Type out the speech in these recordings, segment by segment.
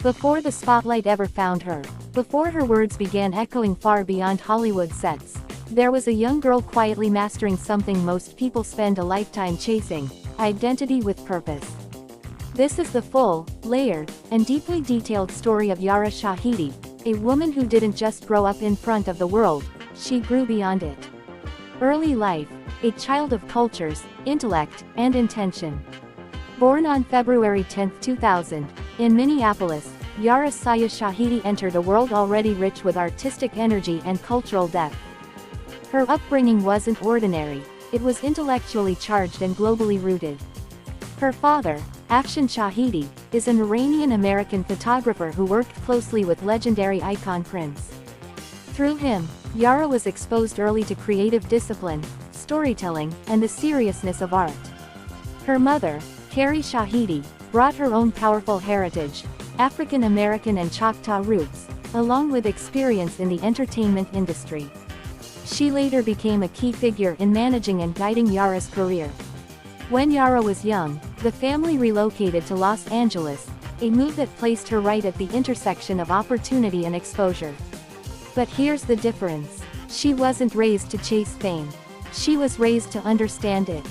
Before the spotlight ever found her, before her words began echoing far beyond Hollywood sets, there was a young girl quietly mastering something most people spend a lifetime chasing: identity with purpose. This is the full, layered, and deeply detailed story of Yara Shahidi, a woman who didn't just grow up in front of the world, she grew beyond it. Early life: a child of cultures, intellect, and intention. Born on February 10, 2000, in Minneapolis, Yara Shahidi entered a world already rich with artistic energy and cultural depth. Her upbringing wasn't ordinary, it was intellectually charged and globally rooted. Her father, Afshan Shahidi, is an Iranian-American photographer who worked closely with legendary icon Prince. Through him, Yara was exposed early to creative discipline, storytelling, and the seriousness of art. Her mother, Yara Shahidi, brought her own powerful heritage, African American and Choctaw roots, along with experience in the entertainment industry. She later became a key figure in managing and guiding Yara's career. When Yara was young, the family relocated to Los Angeles, a move that placed her right at the intersection of opportunity and exposure. But here's the difference: she wasn't raised to chase fame. She was raised to understand it.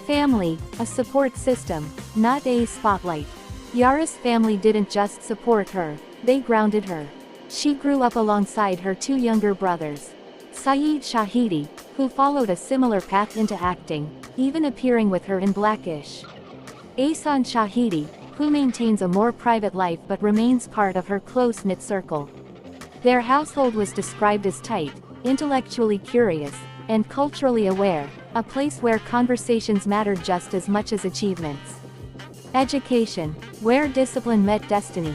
Family, a support system, not a spotlight. Yara's family didn't just support her, they grounded her. She grew up alongside her two younger brothers, Saeed Shahidi, who followed a similar path into acting, even appearing with her in Blackish. Ahsan Shahidi, who maintains a more private life but remains part of her close-knit circle. Their household was described as tight, intellectually curious, and culturally aware, a place where conversations mattered just as much as achievements. Education, where discipline met destiny.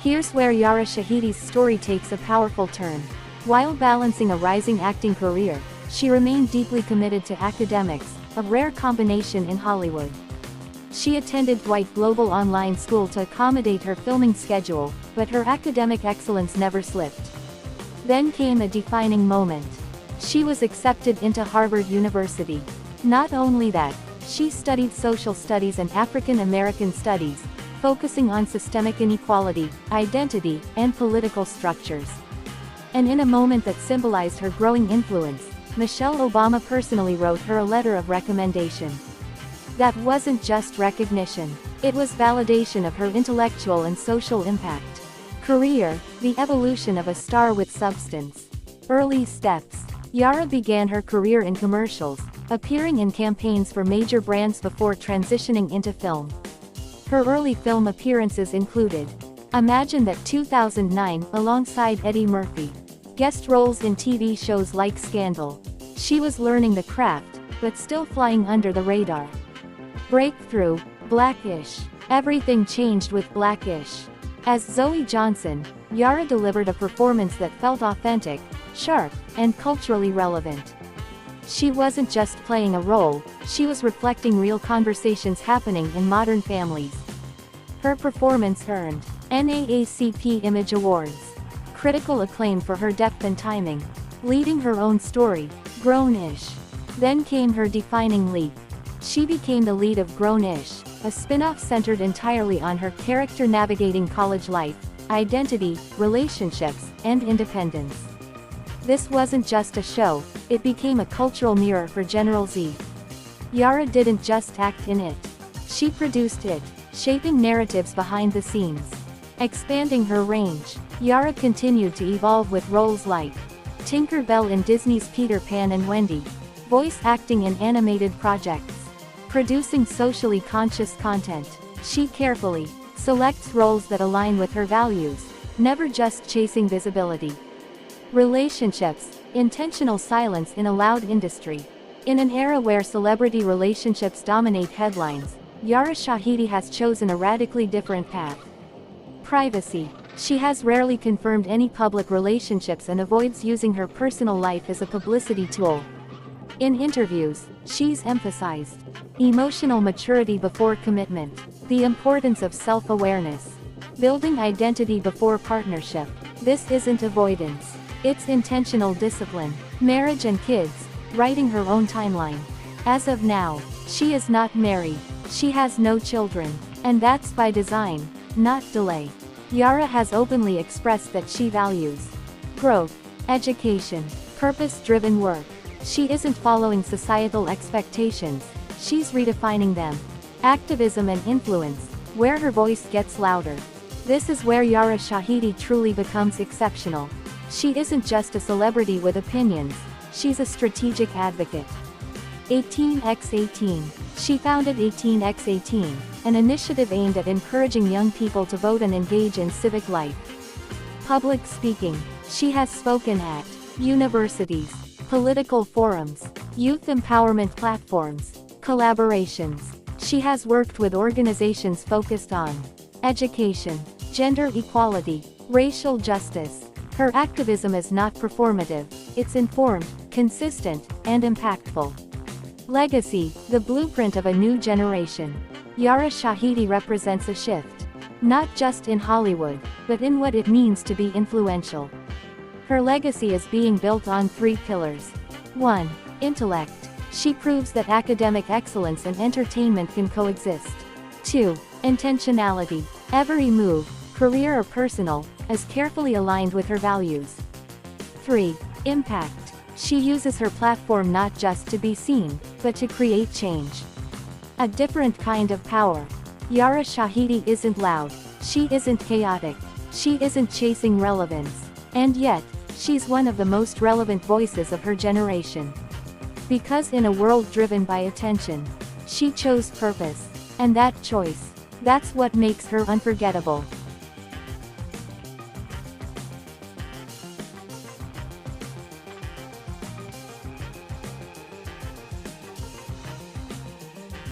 Here's where Yara Shahidi's story takes a powerful turn. While balancing a rising acting career, she remained deeply committed to academics, a rare combination in Hollywood. She attended Dwight Global Online School to accommodate her filming schedule, but her academic excellence never slipped. Then came a defining moment. She was accepted into Harvard University. Not only that, she studied social studies and African American studies, focusing on systemic inequality, identity, and political structures. And in a moment that symbolized her growing influence, Michelle Obama personally wrote her a letter of recommendation. That wasn't just recognition, it was validation of her intellectual and social impact. Career, the evolution of a star with substance. Early steps. Yara began her career in commercials, appearing in campaigns for major brands before transitioning into film. Her early film appearances included Imagine That 2009 alongside Eddie Murphy. Guest roles in TV shows like Scandal. She was learning the craft, but still flying under the radar. Breakthrough, Blackish. Everything changed with Blackish. As Zoe Johnson, Yara delivered a performance that felt authentic, sharp, and culturally relevant. She wasn't just playing a role, she was reflecting real conversations happening in modern families. Her performance earned NAACP Image Awards. Critical acclaim for her depth and timing. Leading her own story, Grown-ish. Then came her defining leap. She became the lead of Grown-ish, a spin-off centered entirely on her character navigating college life, identity, relationships, and independence. This wasn't just a show, it became a cultural mirror for General Z. Yara didn't just act in it. She produced it, shaping narratives behind the scenes. Expanding her range, Yara continued to evolve with roles like Tinker Bell in Disney's Peter Pan and Wendy, voice acting in animated projects, producing socially conscious content. She carefully selects roles that align with her values, never just chasing visibility. Relationships, intentional silence in a loud industry. In an era where celebrity relationships dominate headlines, Yara Shahidi has chosen a radically different path. Privacy. She has rarely confirmed any public relationships and avoids using her personal life as a publicity tool. In interviews, she's emphasized emotional maturity before commitment, the importance of self-awareness, building identity before partnership. This isn't avoidance, it's intentional discipline. Marriage and kids, writing her own timeline. As of now, she is not married, she has no children, and that's by design, not delay. Yara has openly expressed that she values growth, education, purpose-driven work. She isn't following societal expectations, she's redefining them. Activism and influence, where her voice gets louder. This is where Yara Shahidi truly becomes exceptional. She isn't just a celebrity with opinions, she's a strategic advocate. 18x18. She founded 18x18, an initiative aimed at encouraging young people to vote and engage in civic life. Public speaking. She has spoken at universities, political forums, youth empowerment platforms, collaborations. She has worked with organizations focused on education, gender equality, racial justice. Her activism is not performative, it's informed, consistent, and impactful. Legacy, the blueprint of a new generation. Yara Shahidi represents a shift. Not just in Hollywood, but in what it means to be influential. Her legacy is being built on 3 pillars. 1. Intellect. She proves that academic excellence and entertainment can coexist. 2. Intentionality. Every move, career or personal, is carefully aligned with her values. 3. Impact. She uses her platform not just to be seen, but to create change. A different kind of power. Yara Shahidi isn't loud, she isn't chaotic, she isn't chasing relevance. And yet, she's one of the most relevant voices of her generation. Because in a world driven by attention, she chose purpose. And that choice, that's what makes her unforgettable.